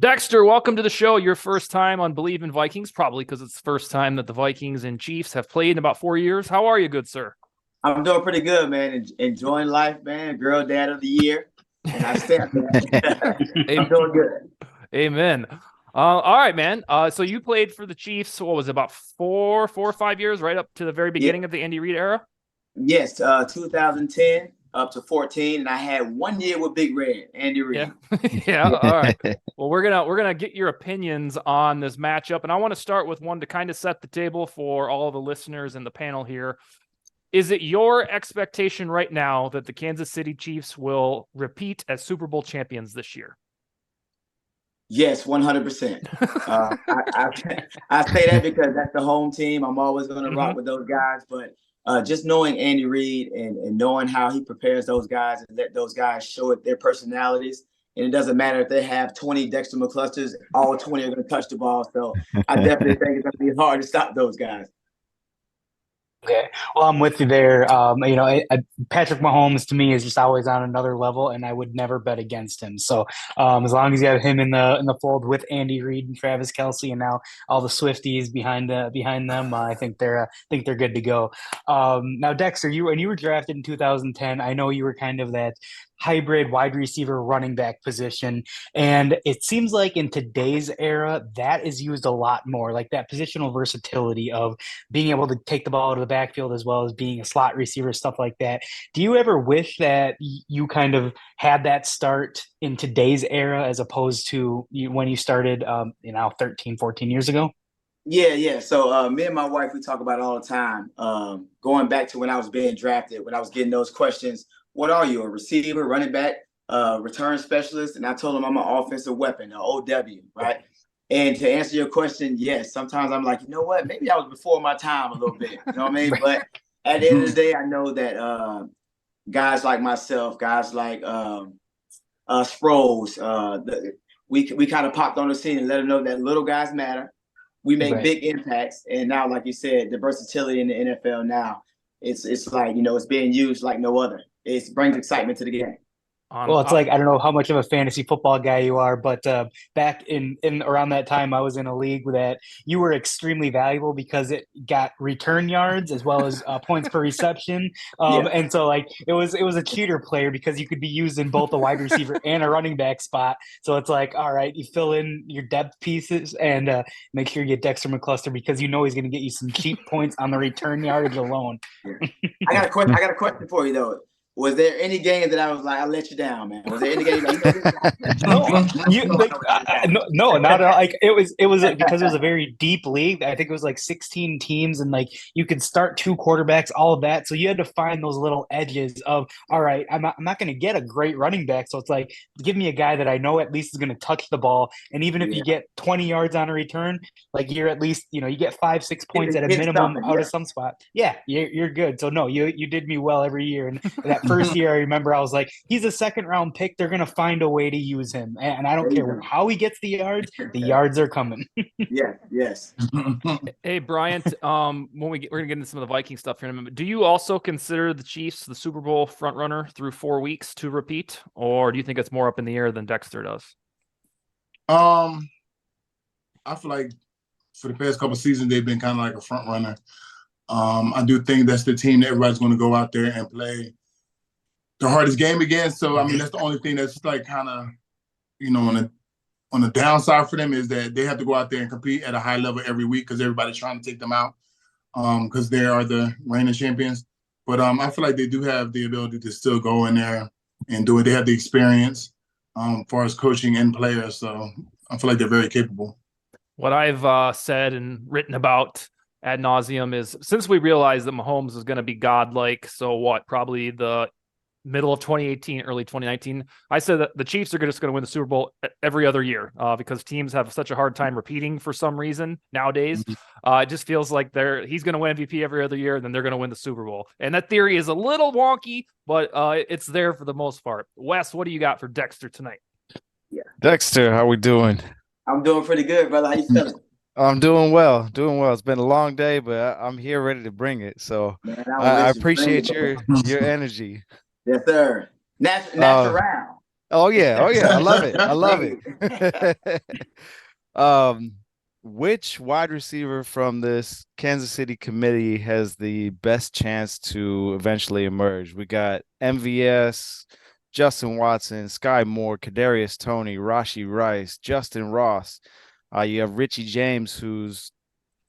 Dexter, welcome to the show. Your first time on Believe in Vikings, probably because it's the first time that the Vikings and Chiefs have played in about 4 years. How are you, good sir? I'm doing pretty good, man. Enjoying life, man. Girl dad of the year. And I stand that. I'm doing good. Amen. All right, man. So you played for the Chiefs. What was it, about 4 or 5 years, right up to the very Yeah. beginning of the Andy Reid era? Yes, 2010 up to 14. And I had 1 year with Big Red, Andy Yeah. Reid. Yeah. All right. Well, we're gonna get your opinions on this matchup, and I want to start with one to kind of set the table for all the listeners in the panel here. Is it your expectation right now that the Kansas City Chiefs will repeat as Super Bowl champions this year? Yes, 100%. I say that because that's the home team. I'm always going to rock with those guys. But just knowing Andy Reid and knowing how he prepares those guys and let those guys show it their personalities. And it doesn't matter if they have 20 Dexter McClusters, all 20 are going to touch the ball. So I definitely think it's going to be hard to stop those guys. Okay. Well, I'm with you there. Patrick Mahomes to me is just always on another level, and I would never bet against him. So, as long as you have him in the fold with Andy Reid and Travis Kelce, and now all the Swifties behind them, I think they're good to go. Now, Dexter, when you were drafted in 2010, I know you were kind of that hybrid wide receiver running back position. And it seems like in today's era, that is used a lot more, like that positional versatility of being able to take the ball out of the backfield as well as being a slot receiver, stuff like that. Do you ever wish that you kind of had that start in today's era as opposed to when you started, 13, 14 years ago? Yeah. So me and my wife, we talk about it all the time. Going back to when I was being drafted, when I was getting those questions, what are you, a receiver, running back, return specialist? And I told him I'm an offensive weapon, an OW, right? And to answer your question, yes, sometimes I'm like, you know what? Maybe I was before my time a little bit. You know what I mean? But at the end of the day, I know that guys like myself, guys like Sproles, we kind of popped on the scene and let them know that little guys matter. We make big impacts. And now, like you said, the versatility in the NFL now, it's like, it's being used like no other. It brings excitement to the game. Well, it's like, I don't know how much of a fantasy football guy you are, but back in around that time, I was in a league that you were extremely valuable because it got return yards as well as points per reception. And so like it was a cheater player because you could be used in both a wide receiver and a running back spot. So it's like, all right, you fill in your depth pieces and make sure you get Dexter McCluster because he's going to get you some cheap points on the return yardage alone. I got a question for you though. Was there any game that I was like, I let you down, man? Was there any game? No, not at all. Like it was because it was a very deep league. I think it was like 16 teams, and like you could start two quarterbacks, all of that. So you had to find those little edges of, all right, I'm not going to get a great running back, so it's like give me a guy that I know at least is going to touch the ball, and even if you get 20 yards on a return, like you're at least you get 5-6 points at a minimum out of some spot. Yeah, you're good. So no, you did me well every year, and that first year, I remember I was like, he's a second round pick. They're going to find a way to use him. And I don't care how he gets the yards are coming. Yes. Hey, Bryant, we're going to get into some of the Viking stuff here in a minute. Do you also consider the Chiefs the Super Bowl front runner through 4 weeks to repeat? Or do you think it's more up in the air than Dexter does? I feel like for the past couple of seasons, they've been kind of like a front runner. I do think that's the team that everybody's going to go out there and play the hardest game again. So, I mean, that's the only thing that's like kind of, on the downside for them is that they have to go out there and compete at a high level every week because everybody's trying to take them out because they are the reigning champions. But I feel like they do have the ability to still go in there and do it. They have the experience as far as coaching and players. So I feel like they're very capable. What I've said and written about ad nauseum is since we realized that Mahomes is going to be godlike, so what, probably the middle of 2018, early 2019, I said that the Chiefs are just going to win the Super Bowl every other year because teams have such a hard time repeating for some reason nowadays. It just feels like he's going to win MVP every other year, and then they're going to win the Super Bowl. And that theory is a little wonky, but it's there for the most part. Wes, what do you got for Dexter tonight? Yeah, Dexter, how we doing? I'm doing pretty good, brother. How you feeling? I'm doing well. It's been a long day, but I'm here ready to bring it. So Man, I appreciate your energy. Yes, sir. Natural. Oh yeah, oh yeah. I love it. I love Thank it. Um, which wide receiver from this Kansas City committee has the best chance to eventually emerge? We got MVS, Justin Watson, Sky Moore, Kadarius Toney, Rashi Rice, Justin Ross. You have Richie James, who's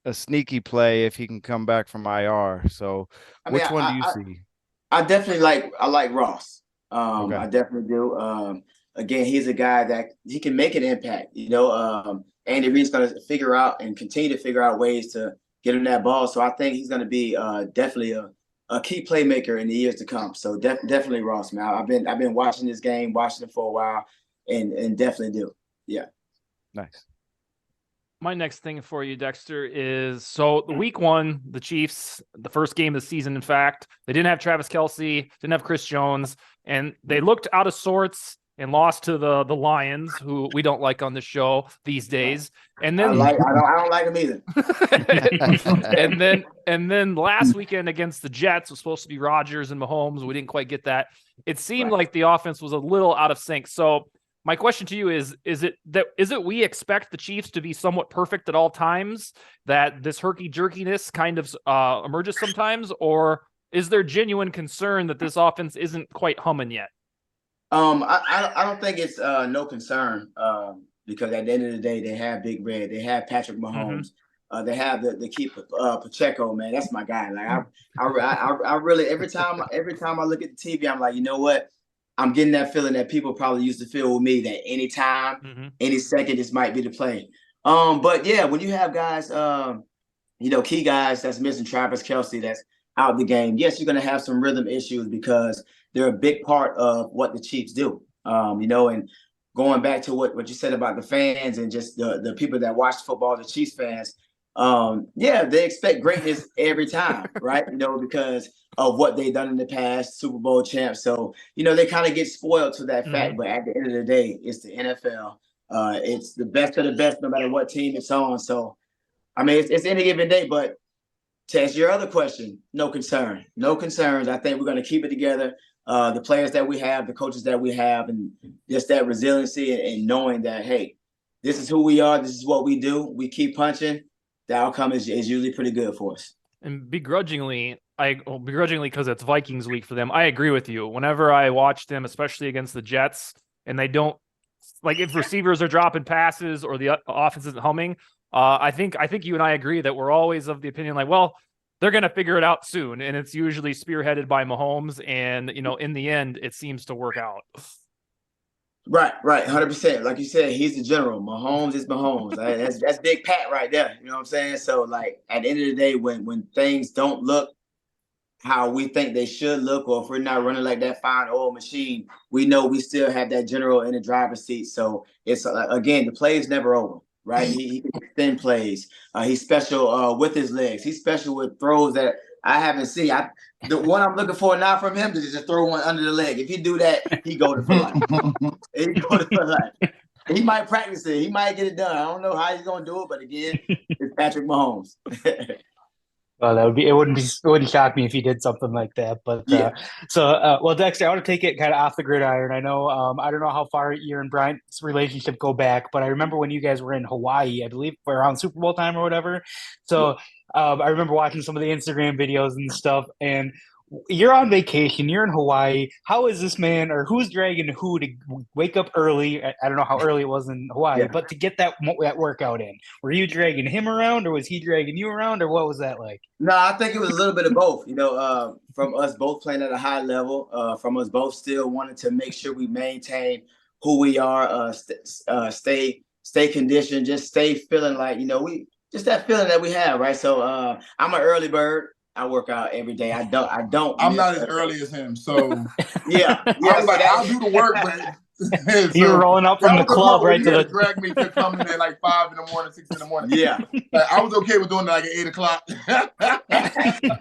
a sneaky play if he can come back from IR. So, I mean, which one do you see? I definitely I like Ross. Okay. I definitely do. Again, he's a guy that he can make an impact. Andy Reid's going to figure out and continue to figure out ways to get him that ball. So I think he's going to be definitely a key playmaker in the years to come. So definitely Ross, man. I've been watching this game, watching it for a while, and definitely do. Yeah. Nice. My next thing for you, Dexter, is so the week one, the Chiefs, the first game of the season, in fact, they didn't have Travis Kelce, didn't have Chris Jones, and they looked out of sorts and lost to the Lions, who we don't like on the show these days. And then I don't like him either. and then last weekend against the Jets was supposed to be Rodgers and Mahomes. We didn't quite get that. It seemed like the offense was a little out of sync. So my question to you is it we expect the Chiefs to be somewhat perfect at all times, that this herky-jerkiness kind of emerges sometimes, or is there genuine concern that this offense isn't quite humming yet? I don't think it's no concern because at the end of the day, they have Big Red, they have Patrick Mahomes, they have the keep Pacheco, man. That's my guy. Like I really every time I look at the TV, I'm like, you know what? I'm getting that feeling that people probably used to feel with me, that anytime, any second, this might be the play. But yeah, when you have guys, key guys that's missing, Travis Kelce, that's out the game, yes, you're going to have some rhythm issues because they're a big part of what the Chiefs do. And going back to what you said about the fans and just the people that watch football, the Chiefs fans, they expect greatness every time, right? Because of what they've done in the past, Super Bowl champs. So, they kind of get spoiled to that fact. But at the end of the day, it's the NFL. It's the best of the best, no matter what team it's on. So, I mean, it's any given day. But to answer your other question, no concern. No concerns. I think we're going to keep it together. The players that we have, the coaches that we have, and just that resiliency and knowing that, hey, this is who we are. This is what we do. We keep punching. The outcome is usually pretty good for us. And begrudgingly because it's Vikings week for them, I agree with you. Whenever I watch them, especially against the Jets, and they don't, like, if receivers are dropping passes or the offense isn't humming, I think you and I agree that we're always of the opinion, like, well, they're going to figure it out soon. And it's usually spearheaded by Mahomes. And, in the end, it seems to work out. Right. 100%. Like you said, he's the general. Mahomes is Mahomes. That's Big Pat right there. You know what I'm saying? So, like, at the end of the day, when things don't look how we think they should look, or if we're not running like that fine oil machine, we know we still have that general in the driver's seat. So it's again, the play is never over, right? He can extend plays. He's special with his legs. He's special with throws that I haven't seen. The one I'm looking for now from him is just throw one under the leg. If he do that, he go to for life. He go to for life. He might practice it. He might get it done. I don't know how he's gonna do it, but again, it's Patrick Mahomes. Well, it wouldn't shock me if he did something like that. But well, Dexter, I want to take it kind of off the gridiron. I know, I don't know how far you and Bryant's relationship go back, but I remember when you guys were in Hawaii, I believe around Super Bowl time or whatever. So I remember watching some of the Instagram videos and stuff, and you're on vacation, you're in Hawaii. How is this man, or who's dragging who to wake up early? I don't know how early it was in Hawaii, but to get that workout in. Were you dragging him around, or was he dragging you around, or what was that like? No, I think it was a little bit of both. From us both playing at a high level, from us both still wanting to make sure we maintain who we are, stay conditioned, just stay feeling like we just that feeling that we have, right? So I'm an early bird. I work out every day. I don't. I'm not as early as him, so yeah. I'm like, I'll do the work, but you're rolling up from the club right to the drag me to come in at like 5 in the morning, 6 in the morning. Yeah, I was okay with doing it like at 8 o'clock.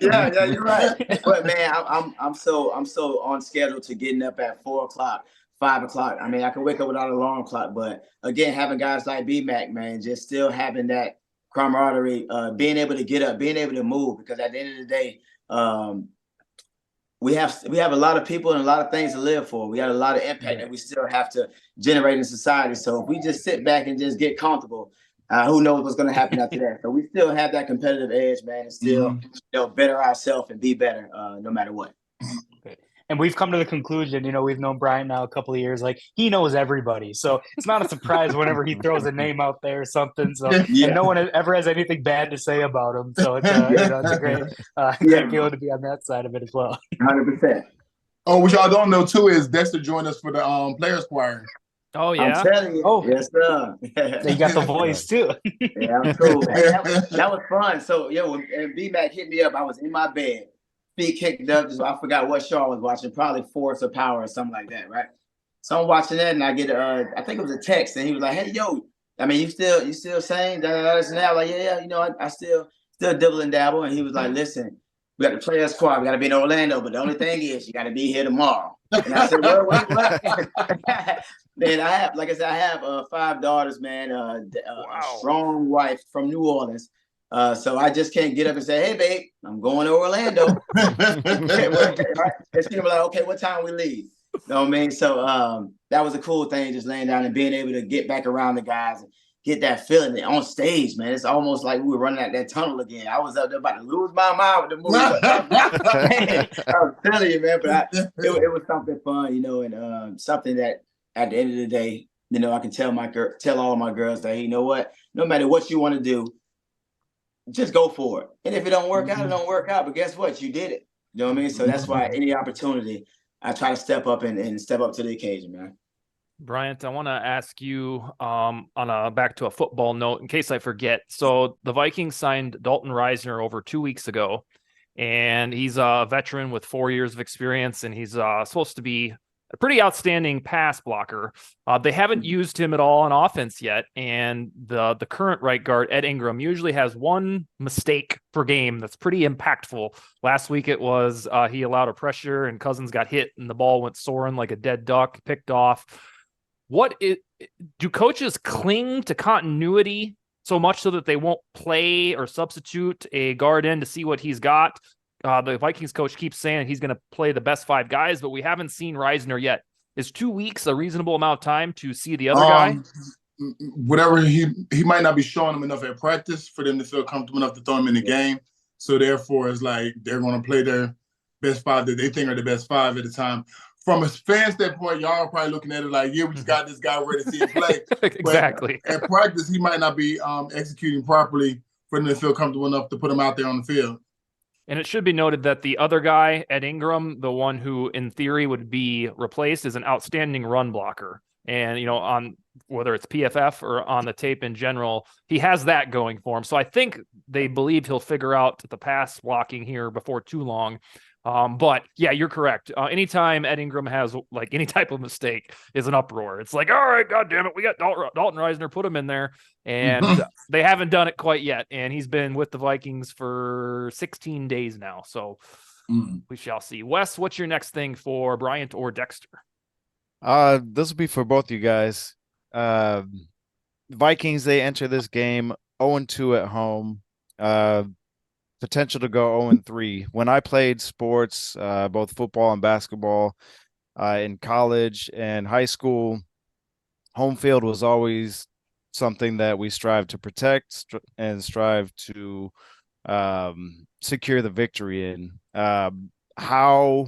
yeah, you're right. But man, I'm so on schedule to getting up at 4 o'clock, 5 o'clock. I mean, I can wake up without an alarm clock, but again, having guys like B-Mac, man, just still having that camaraderie, being able to get up, being able to move, because at the end of the day, we have a lot of people and a lot of things to live for. We got a lot of impact that we still have to generate in society. So if we just sit back and just get comfortable, who knows what's going to happen after that? So we still have that competitive edge, man, and still better ourselves and be better no matter what. And we've come to the conclusion, we've known Bryant now a couple of years, like he knows everybody. So it's not a surprise whenever he throws a name out there or something. So and no one ever has anything bad to say about him. So it's it's a great feeling to be on that side of it as well. 100%. Oh, what y'all don't know too is Dexter joined us for the Players Choir. Oh yeah. I'm telling you. Oh. Yes, sir. You got the voice too. Yeah, cool. That was fun. So when B-Mac hit me up, I was in my bed. Feet kicked up. I forgot what show I was watching, probably Force or Power or something like that, right? So I'm watching that, and I get I think it was a text, and he was like, "Hey, yo, I mean, you still saying that?" I'm like, yeah, I still dibble and dabble. And he was like, "Listen, we got the Players Choir. We got to be in Orlando, but the only thing is, you got to be here tomorrow." And I said, "What?" Man, I have 5 daughters, man. A strong wife from New Orleans. So I just can't get up and say, "Hey, babe, I'm going to Orlando." And she'll be like, "Okay, what time we leave?" You know what I mean? So that was a cool thing, just laying down and being able to get back around the guys and get that feeling on stage, man. It's almost like we were running out that tunnel again. I was up there about to lose my mind with the movie. Man, I was telling you, man, but it was something fun, and something that at the end of the day, I can tell all of my girls that, hey, you know what? No matter what you want to do, just go for it. And if it don't work out, it don't work out. But guess what? You did it. You know what I mean? So that's why any opportunity, I try to step up and step up to the occasion, man. Bryant, I want to ask you back to a football note in case I forget. So the Vikings signed Dalton Reisner over 2 weeks ago, and he's a veteran with 4 years of experience, and he's supposed to be a pretty outstanding pass blocker. They haven't used him at all on offense yet, and the current right guard, Ed Ingram, usually has one mistake per game that's pretty impactful. Last week it was he allowed a pressure, and Cousins got hit, and the ball went soaring like a dead duck, picked off. Do coaches cling to continuity so much so that they won't play or substitute a guard in to see what he's got? The Vikings coach keeps saying he's going to play the best 5 guys, but we haven't seen Reisner yet. Is 2 weeks a reasonable amount of time to see the other guy? Whatever, he might not be showing them enough at practice for them to feel comfortable enough to throw him in the game. So therefore, it's like they're going to play their best 5 that they think are the best 5 at the time. From a fan standpoint, y'all are probably looking at it like, yeah, we just got this guy ready to see him play. Exactly. But at practice, he might not be executing properly for them to feel comfortable enough to put him out there on the field. And it should be noted that the other guy, Ed Ingram, the one who in theory would be replaced, is an outstanding run blocker. And, on whether it's PFF or on the tape in general, he has that going for him. So I think they believe he'll figure out the pass blocking here before too long. But yeah, you're correct. Anytime Ed Ingram has like any type of mistake is an uproar. It's like, all right, God damn it, we got Dalton Reisner, put him in there. And they haven't done it quite yet. And he's been with the Vikings for 16 days now. So we shall see. Wes, what's your next thing for Bryant or Dexter? This will be for both you guys. Vikings, they enter this game 0-2 at home. Potential to go 0-3. When I played sports, both football and basketball, in college and high school, home field was always something that we strive to protect and strive to secure the victory in. How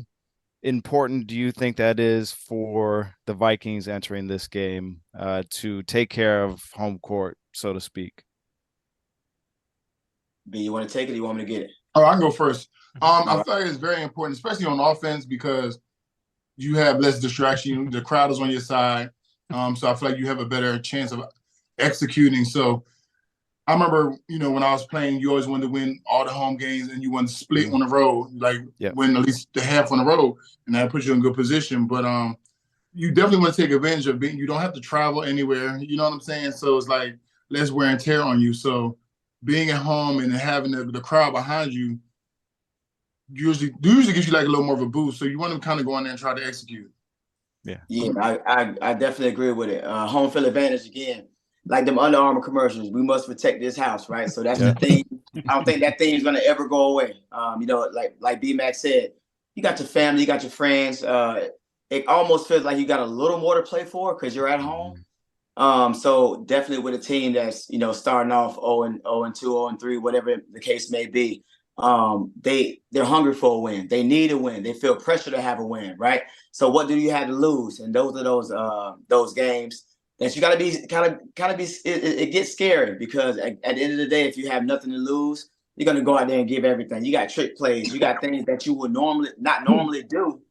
important do you think that is for the Vikings entering this game to take care of home court, so to speak? B, you want to take it or you want me to get it? Oh, I can go first. I feel like it's very important, especially on offense, because you have less distraction. The crowd is on your side. So I feel like you have a better chance of executing. So I remember, when I was playing, you always wanted to win all the home games and you wanted to split on the road, win at least the half on the road, and that puts you in good position. But you definitely want to take advantage of being, you don't have to travel anywhere. You know what I'm saying? So it's like less wear and tear on you. So being at home and having the crowd behind you usually gives you like a little more of a boost. So you want to kind of go in there and try to execute. Yeah, I definitely agree with it. Home field advantage again, like them Under Armour commercials. We must protect this house, right? So that's the thing. I don't think that thing is gonna ever go away. Like B-Mac said, you got your family, you got your friends. It almost feels like you got a little more to play for because you're at home. So definitely with a team that's, you know, starting off 0-2, 0-3, whatever the case may be. They're hungry for a win. They need a win. They feel pressure to have a win, right? So what do you have to lose? And those are those games that you got to be kind of be. It gets scary because at the end of the day, if you have nothing to lose, you're gonna go out there and give everything. You got trick plays. You got things that you would not normally do,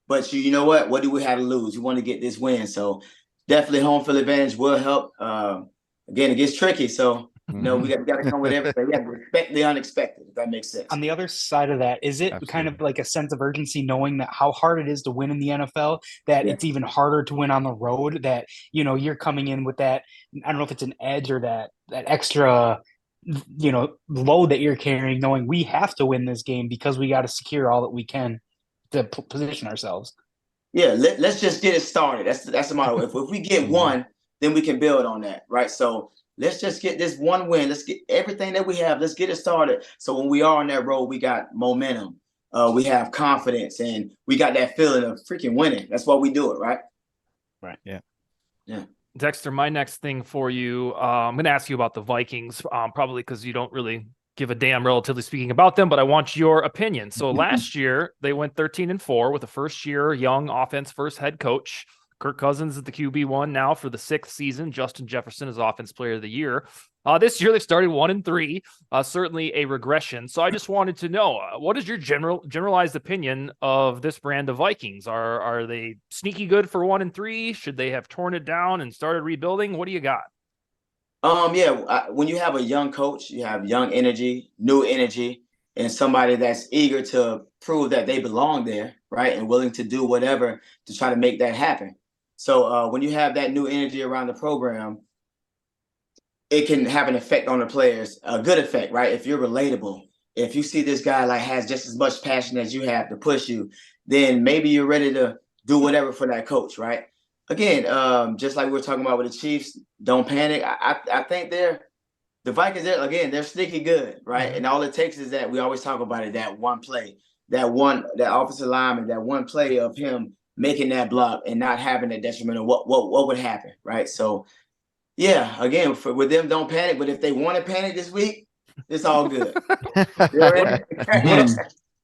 but you know what? What do we have to lose? You want to get this win. So definitely home field advantage will help. Again, it gets tricky. So you know, we got to come with everything. We have to respect the unexpected, if that makes sense. On the other side of that, is it kind of like a sense of urgency knowing that how hard it is to win in the NFL, that it's even harder to win on the road, that, you know, you're coming in with that, I don't know if it's an edge or that extra, you know, load that you're carrying, knowing we have to win this game because we got to secure all that we can to position ourselves. Yeah, let's just get it started. That's the motto. If we get one, then we can build on that, right? So let's just get this one win. Let's get everything that we have. Let's get it started. So when we are on that road, we got momentum. We have confidence, and we got that feeling of freaking winning. That's why we do it, right? Right. Yeah. Yeah. Dexter, my next thing for you, I'm going to ask you about the Vikings, probably because you don't really give a damn, relatively speaking, about them, but I want your opinion. So last year, they went 13-4 with a first-year young offense, first head coach. Kirk Cousins is the QB1 now for the 6th season. Justin Jefferson is Offense Player of the Year. This year, they started 1-3, certainly a regression. So I just wanted to know, what is your generalized opinion of this brand of Vikings? Are they sneaky good for 1-3? Should they have torn it down and started rebuilding? What do you got? When you have a young coach, you have young energy, new energy, and somebody that's eager to prove that they belong there, right? And willing to do whatever to try to make that happen. So when you have that new energy around the program, it can have an effect on the players, a good effect, right? If you're relatable, if you see this guy like has just as much passion as you have to push you, then maybe you're ready to do whatever for that coach, right? Again, just like we were talking about with the Chiefs, don't panic. I think the Vikings, they're sneaky good, right? And all it takes is that we always talk about it, that one play, that offensive lineman, that one play of him making that block and not having that detrimental, what would happen, right? So, yeah, again, with them, don't panic. But if they want to panic this week, it's all good.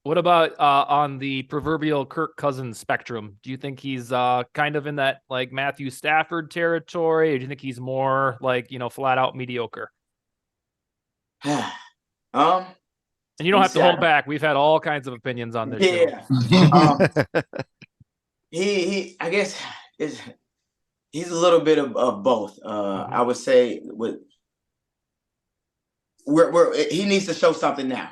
What about on the proverbial Kirk Cousins spectrum? Do you think he's kind of in that like Matthew Stafford territory, or do you think he's more like, you know, flat out mediocre? And you don't have to hold back. We've had all kinds of opinions on this show. I guess he's a little bit of both. I would say he needs to show something now.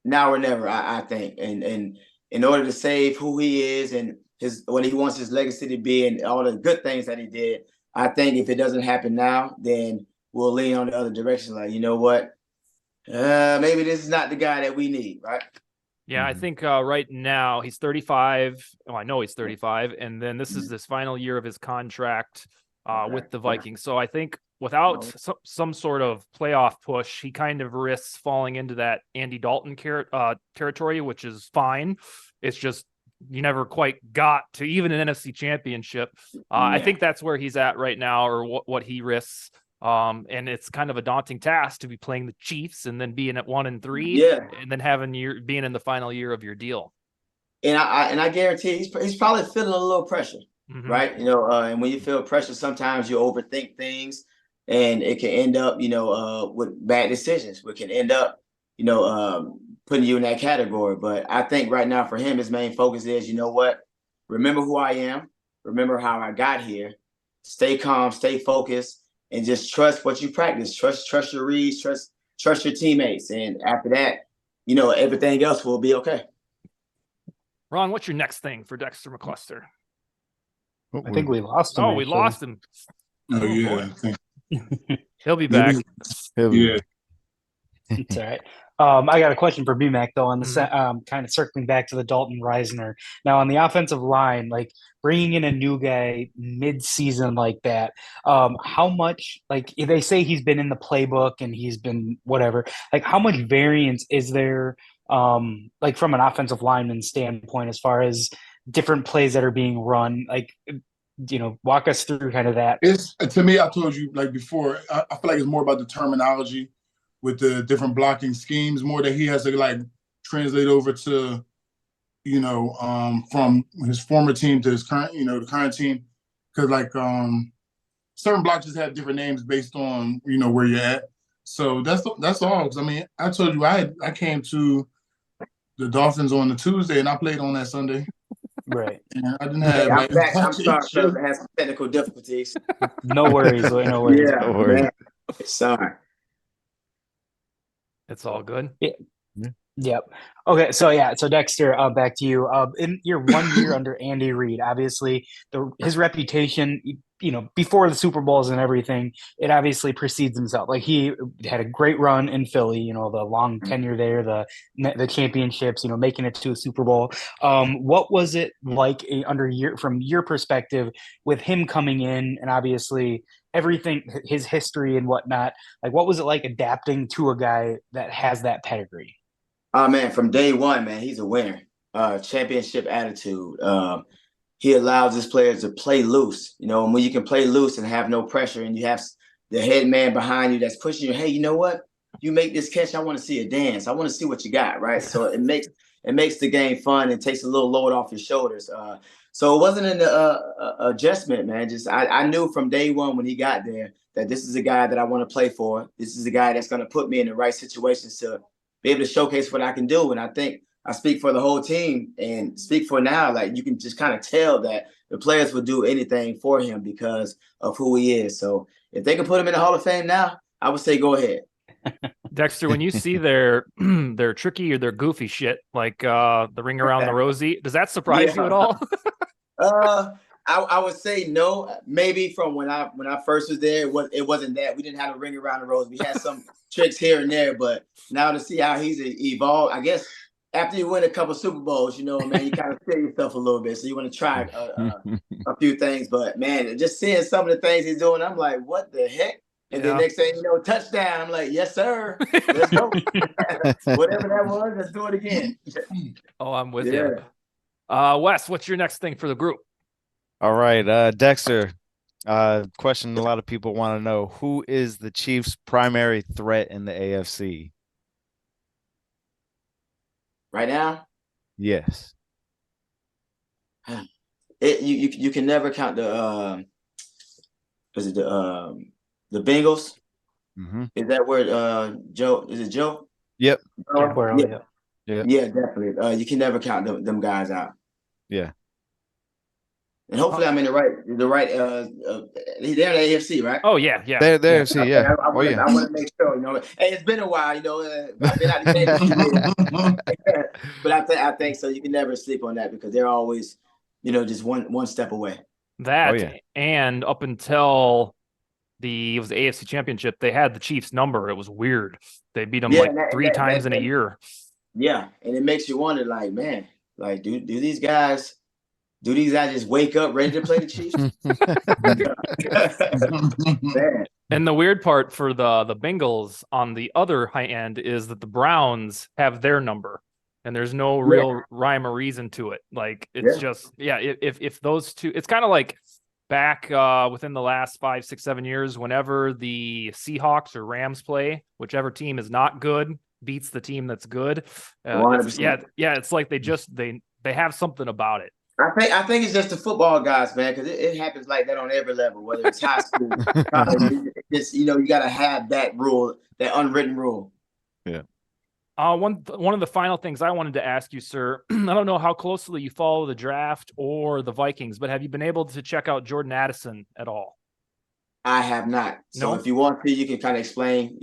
Now or never, I think. And in order to save who he is and what he wants his legacy to be and all the good things that he did, I think if it doesn't happen now, then we'll lean on the other direction. Like, you know what? Maybe this is not the guy that we need, right? Yeah, I think right now he's 35. Oh, I know he's 35. And then this is this final year of his contract with the Vikings. So I think without some sort of playoff push, he kind of risks falling into that Andy Dalton territory, which is fine. It's just you never quite got to even an NFC championship. I think that's where he's at right now, or what he risks. And it's kind of a daunting task to be playing the Chiefs and then being at 1-3, and then being in the final year of your deal. And I guarantee he's probably feeling a little pressure, right? You know, and when you feel pressure, sometimes you overthink things, and it can end up, you know, with bad decisions. It can end up, you know, putting you in that category. But I think right now for him, his main focus is, you know what? Remember who I am. Remember how I got here. Stay calm. Stay focused. And just trust what you practice. Trust your reads. Trust your teammates. And after that, you know, everything else will be okay. Ron, what's your next thing for Dexter McCluster? I think we lost him. Oh, we lost him. Oh, yeah. He'll be back. Yeah. It's all right. I got a question for BMAC though on the kind of circling back to the Dalton Reisner. Now on the offensive line, like bringing in a new guy mid-season like that, how much, like if they say he's been in the playbook and he's been whatever, like how much variance is there like from an offensive lineman standpoint, as far as different plays that are being run? Like, walk us through kind of that. It's to me, I told you like before, I feel like it's more about the terminology with the different blocking schemes, more that he has to like translate over to, from his former team to his current, the current team. Cause like certain blocks just have different names based on, where you're at. So that's all. 'Cause, I mean, I told you I came to the Dolphins on the Tuesday and I played on that Sunday. Right. And I didn't Hey, have I'm like back. I'm much sorry, issue. brother. I had some technical difficulties. No worries. No worries. Yeah, No worries. man. Sorry. It's all good. Yep. Okay. So Dexter, back to you. In your 1 year under Andy Reid, obviously his reputation, before the Super Bowls and everything, it obviously precedes himself. Like he had a great run in Philly, the long tenure there, the championships, making it to a Super Bowl. What was it like from your perspective with him coming in and obviously everything, his history and whatnot? Like, what was it like adapting to a guy that has that pedigree? Oh man, from day one, man, he's a winner. Championship attitude. He allows his players to play loose. And when you can play loose and have no pressure, and you have the head man behind you that's pushing you. Hey, you know what? You make this catch. I want to see a dance. I want to see what you got, right? So it makes the game fun and takes a little load off your shoulders. So it wasn't an adjustment, man. Just I knew from day one when he got there that this is a guy that I want to play for. This is a guy that's going to put me in the right situations to be able to showcase what I can do. And I think I speak for the whole team and speak for now. Like you can just kind of tell that the players would do anything for him because of who he is. So if they can put him in the Hall of Fame now, I would say go ahead. Dexter, when you see their tricky or their goofy shit, like the ring around the rosy, does that surprise you at all? I would say no. Maybe from when I first was there, it wasn't that. We didn't have a ring around the rose. We had some tricks here and there, but now to see how he's evolved, I guess after you win a couple Super Bowls, man, you kind of feel yourself a little bit. So you want to try a few things, but man, just seeing some of the things he's doing, I'm like, what the heck? And then next thing you know, touchdown. I'm like, yes, sir. Let's go. Whatever that was, let's do it again. Oh, I'm with you. Wes, what's your next thing for the group? All right, Dexter. Question a lot of people want to know: who is the Chiefs' primary threat in the AFC right now? Yes. You can never count the the Bengals. Mm-hmm. Is that where Joe? Is it Joe? Yep. Yeah, definitely. You can never count them guys out. Yeah. And hopefully I'm in the right. They're in the AFC, right? Oh yeah. They're AFC, yeah. I want to make sure, Hey, it's been a while, I've been out the game, but I think so. You can never sleep on that because they're always, just one step away. And up until it was the AFC Championship, they had the Chiefs number. It was weird. They beat them three times in a year. Yeah, and it makes you wonder, like, man, like, do these guys just wake up ready to play the Chiefs? And the weird part for the Bengals on the other high end is that the Browns have their number, and there's no real rhyme or reason to it. Like it's just if those two, it's kind of like back within the last 5, 6, 7 years, whenever the Seahawks or Rams play, whichever team is not good beats the team that's good. It's like they have something about it. I think it's just the football guys, man, because it happens like that on every level, whether it's high school, college. Just you got to have that rule, that unwritten rule. Yeah. One of the final things I wanted to ask you, sir. I don't know how closely you follow the draft or the Vikings, but have you been able to check out Jordan Addison at all? I have not. So if you want to, you can kind of explain,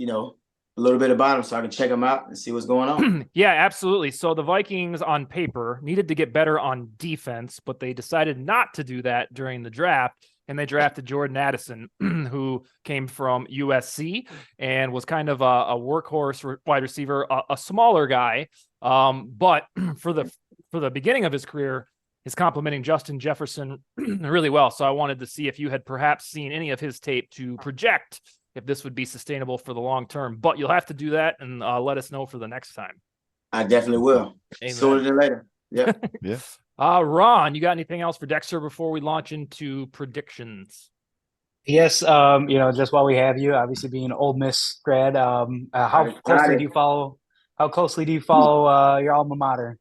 a little bit about him so I can check him out and see what's going on. Yeah, absolutely. So the Vikings on paper needed to get better on defense, but they decided not to do that during the draft. And they drafted Jordan Addison, who came from USC and was kind of a workhorse wide receiver, a smaller guy. But for the beginning of his career, is complementing Justin Jefferson really well. So I wanted to see if you had perhaps seen any of his tape to project if this would be sustainable for the long term. But you'll have to do that and let us know for the next time. I definitely will. Amen. Sooner than later. Yep. Yeah. Ron, you got anything else for Dexter before we launch into predictions? Yes, just while we have you, obviously being an Ole Miss grad, how I got closely it. do you follow? How closely do you follow your alma mater?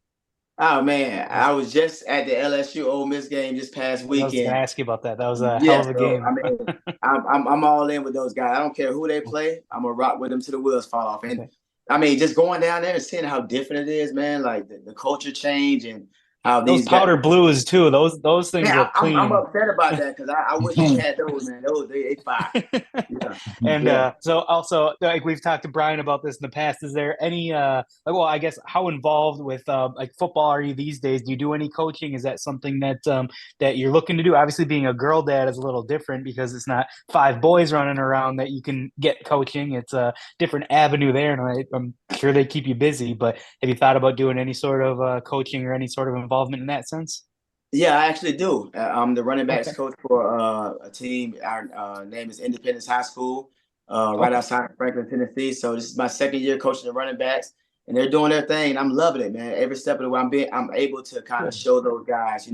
Oh man, I was just at the LSU Ole Miss game this past I was going to weekend. ask you about that. That was a hell Yeah, of a so I game. mean, I'm all in with those guys. I don't care who they play. I'm gonna rock with them till the wheels fall off. And Okay. I mean, just going down there and seeing how different it is, man. Like the culture change and how Those these guys. powder blues too. Those things Man, look I'm clean. upset about that because I wish we had those, man. Those they fire. Yeah, And yeah. so also, like we've talked to Brian about this in the past, is there any well, I guess how involved with like football are you these days? Do you do any coaching? Is that something that you're looking to do? Obviously, being a girl dad is a little different because it's not 5 boys running around that you can get coaching. It's a different avenue there, and I'm sure they keep you busy. But have you thought about doing any sort of coaching or any sort of involvement in that sense? Yeah, I actually do. I'm the running backs Okay. coach for a team. Our name is Independence High School, right Okay. outside of Franklin, Tennessee. So this is my second year coaching the running backs, and they're doing their thing. And I'm loving it, man. Every step of the way, I'm able to kind of Good. show those guys,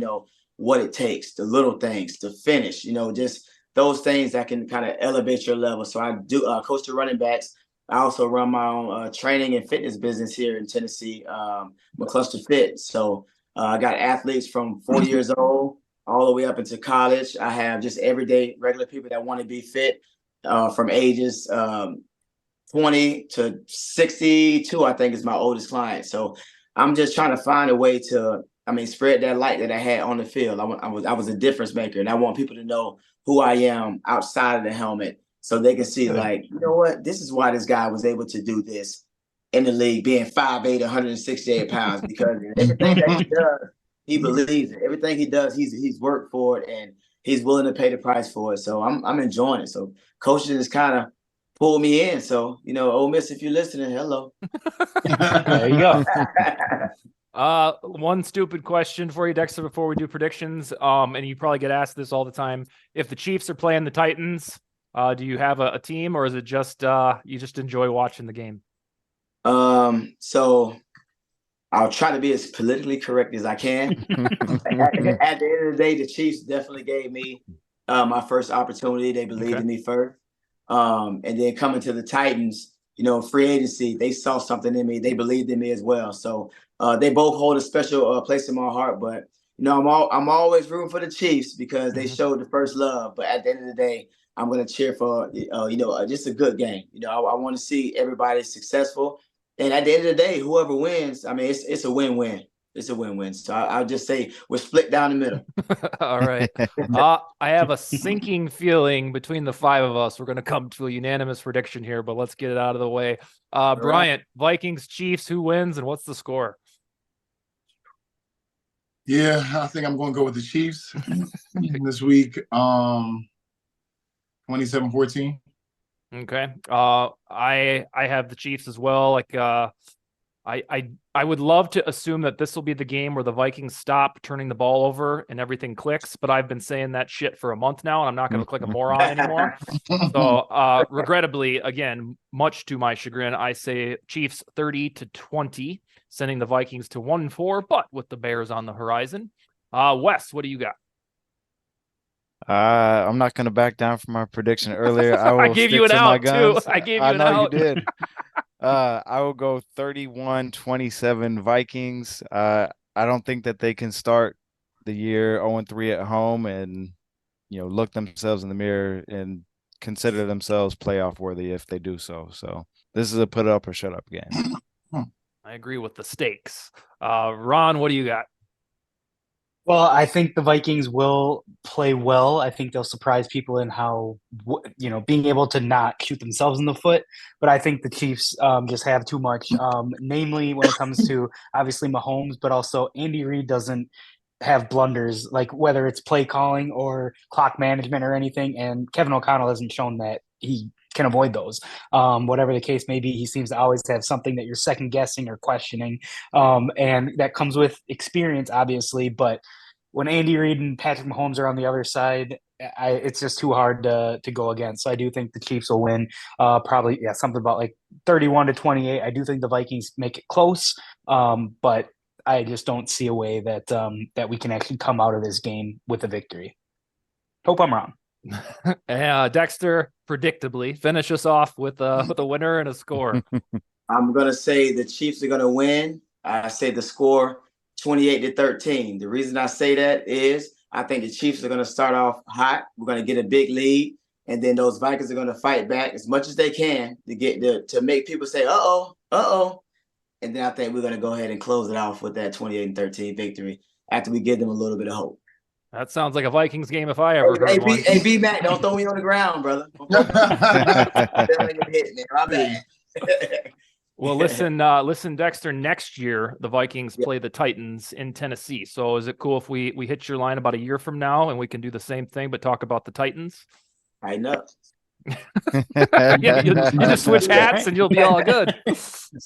what it takes, the little things to finish. Just those things that can kind of elevate your level. So I do coach the running backs. I also run my own training and fitness business here in Tennessee, McCluster Fit. So. I got athletes from 40 years old all the way up into college. I have just everyday regular people that want to be fit from ages 20 to 62, I think is my oldest client. So I'm just trying to find a way to, spread that light that I had on the field. I was a difference maker, and I want people to know who I am outside of the helmet so they can see, Good. like, you know what, this is why this guy was able to do this in the league, being 5'8", 168 pounds, because everything that he does, he believes it. Everything he does, he's worked for it, and he's willing to pay the price for it. So I'm enjoying it. So coaching is kind of pulled me in. So, Ole Miss, if you're listening, hello. There you go. One stupid question for you, Dexter, before we do predictions. And you probably get asked this all the time. If the Chiefs are playing the Titans, do you have a team, or is it just you just enjoy watching the game? So I'll try to be as politically correct as I can. At the end of the day, the Chiefs definitely gave me my first opportunity. They believed in me first. And then coming to the Titans, free agency, they saw something in me. They believed in me as well. So they both hold a special place in my heart. But I'm always rooting for the Chiefs because they showed the first love. But at the end of the day, I'm going to cheer for just a good game. I want to see everybody successful. And at the end of the day, whoever wins, it's a win-win. It's a win-win. So I'll just say we're split down the middle. All right. I have a sinking feeling between the five of us, we're going to come to a unanimous prediction here, but let's get it out of the way. Bryant, Vikings, Chiefs, who wins and what's the score? Yeah, I think I'm going to go with the Chiefs this week. 27-14. Okay. I have the Chiefs as well. Like, I would love to assume that this will be the game where the Vikings stop turning the ball over and everything clicks, but I've been saying that shit for a month now, and I'm not going to click a moron anymore. So, regrettably, again, much to my chagrin, I say Chiefs 30-20, sending the Vikings to 1-4, but with the Bears on the horizon. Wes, what do you got? I'm not going to back down from my prediction earlier. I will I gave you an stick to my out too. guns. I gave you I an know out. you did. I will go 31-27 Vikings. I don't think that they can start the year 0-3 at home and look themselves in the mirror and consider themselves playoff worthy if they do so. So this is a put up or shut up game. I agree with the stakes. Ron, what do you got? Well, I think the Vikings will play well. I think they'll surprise people in how, being able to not shoot themselves in the foot. But I think the Chiefs just have too much, namely when it comes to obviously Mahomes, but also Andy Reid doesn't have blunders, like whether it's play calling or clock management or anything. And Kevin O'Connell hasn't shown that he can avoid those. Whatever the case may be, he seems to always have something that you're second guessing or questioning. And that comes with experience, obviously. But when Andy Reid and Patrick Mahomes are on the other side, it's just too hard to go against. So I do think the Chiefs will win. Probably, yeah, something about like 31-28. I do think the Vikings make it close, but I just don't see a way that that we can actually come out of this game with a victory. Hope I'm wrong. Dexter, predictably, finish us off with a winner and a score. I'm gonna say the Chiefs are gonna win. I say the score 28-13. The reason I say that is I think the Chiefs are gonna start off hot. We're gonna get a big lead, and then those Vikings are gonna fight back as much as they can to make people say, uh-oh. And then I think we're gonna go ahead and close it off with that 28-13 victory after we give them a little bit of hope. That sounds like a Vikings game if I ever heard one. Hey, B-Mac, don't throw me on the ground, brother. Don't hit me. My bad. Well, listen, Dexter, next year the Vikings play the Titans in Tennessee. So is it cool if we hit your line about a year from now and we can do the same thing but talk about the Titans? I know. Yeah, you just switch hats and you'll be all good.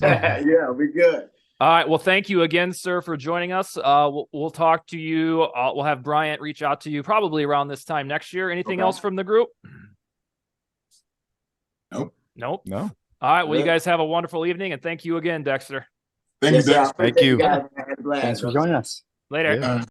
Yeah, we good. All right. Well, thank you again, sir, for joining us. We'll talk to you. We'll have Bryant reach out to you probably around this time next year. Anything else from the group? Nope. No. All right. Well, you guys have a wonderful evening, and thank you again, Dexter. Thank you, Dex. Thank you. Guys. I had a blast, Thanks for brother. joining us. Later. Yeah.